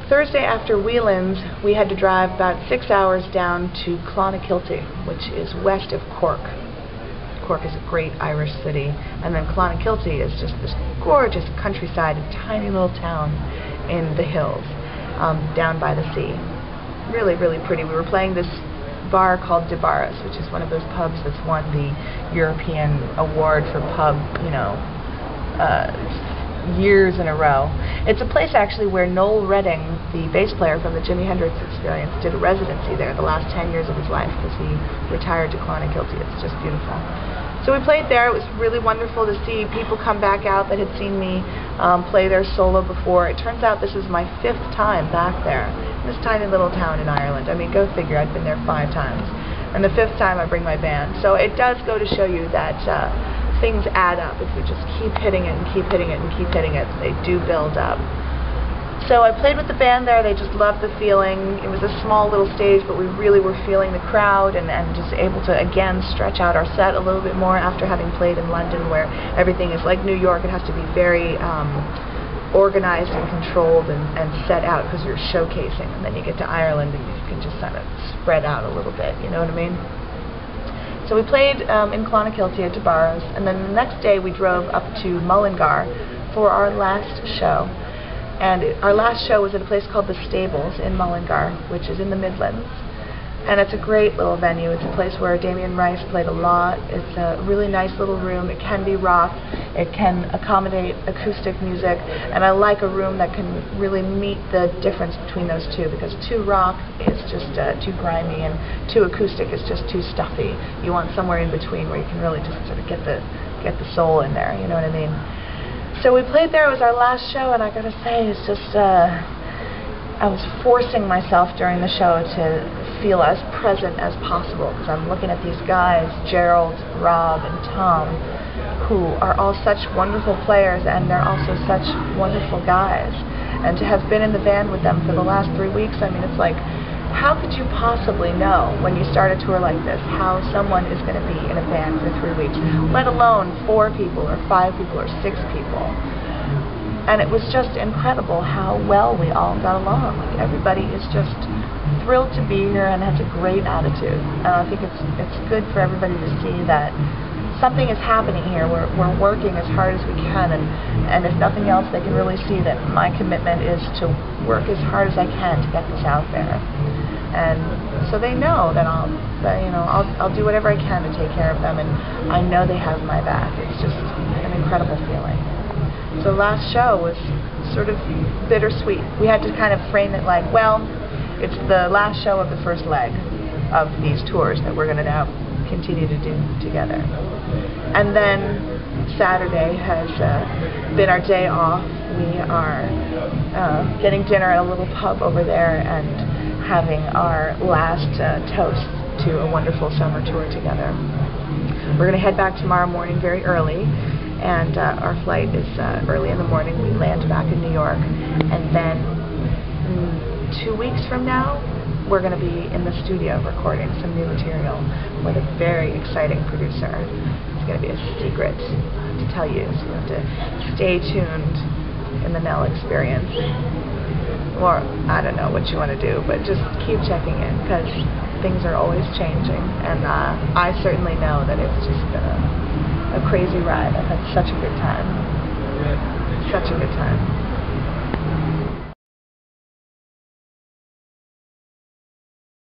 Thursday after Whelan's, we had to drive about 6 hours down to Clonakilty, which is west of Cork. Cork is a great Irish city, and then Clonakilty is just this gorgeous countryside, a tiny little town in the hills, down by the sea. Really, really pretty. We were playing this bar called DeBarras, which is one of those pubs that's won the European Award for pub, years in a row. It's a place actually where Nell Bryden, the bass player from the Jimi Hendrix Experience, did a residency there the last 10 years of his life because he retired to Clonakilty. It's just beautiful. So we played there. It was really wonderful to see people come back out that had seen me play their solo before. It turns out this is my 5th time back there, in this tiny little town in Ireland. I mean, go figure, I've been there 5 times. And the 5th time I bring my band. So it does go to show you that things add up. If you just keep hitting it and keep hitting it and keep hitting it, they do build up. So I played with the band there. They just loved the feeling. It was a small little stage, but we really were feeling the crowd and just able to, again, stretch out our set a little bit more after having played in London, where everything is like New York. It has to be very organized and controlled and set out because you're showcasing. And then you get to Ireland and you can just kind of spread out a little bit, you know what I mean? So we played in Clonakilty at DeBarras, and then the next day we drove up to Mullingar for our last show. And our last show was at a place called The Stables in Mullingar, which is in the Midlands. And it's a great little venue. It's a place where Damien Rice played a lot. It's a really nice little room. It can be rock. It can accommodate acoustic music. And I like a room that can really meet the difference between those two, because too rock is just too grimy, and too acoustic is just too stuffy. You want somewhere in between where you can really just sort of get the soul in there, you know what I mean? So we played there. It was our last show, and I gotta say, it's just I was forcing myself during the show to feel as present as possible, because I'm looking at these guys, Gerald, Rob, and Tom, who are all such wonderful players, and they're also such wonderful guys. And to have been in the band with them for the last 3 weeks, I mean, it's like, how could you possibly know when you start a tour like this how someone is going to be in a band for 3 weeks, let alone 4 people or 5 people or 6 people? And it was just incredible how well we all got along. Like, everybody is just thrilled to be here and has a great attitude. And I think it's good for everybody to see that something is happening here. We're working as hard as we can, and if nothing else, they can really see that my commitment is to work as hard as I can to get this out there. And so they know that I'll do whatever I can to take care of them, and I know they have my back. It's just an incredible feeling. So last show was sort of bittersweet. We had to kind of frame it like, well, it's the last show of the first leg of these tours that we're going to now continue to do together. And then Saturday has been our day off. We are getting dinner at a little pub over there and having our last toast to a wonderful summer tour together. We're going to head back tomorrow morning very early, and our flight is early in the morning. We land back in New York, and then 2 weeks from now, we're going to be in the studio recording some new material with a very exciting producer. It's going to be a secret to tell you, so you have to stay tuned in the Nell Experience. Or, I don't know what you want to do, but just keep checking in, because things are always changing, and I certainly know that it's just been a crazy ride. I've had such a good time. Such a good time.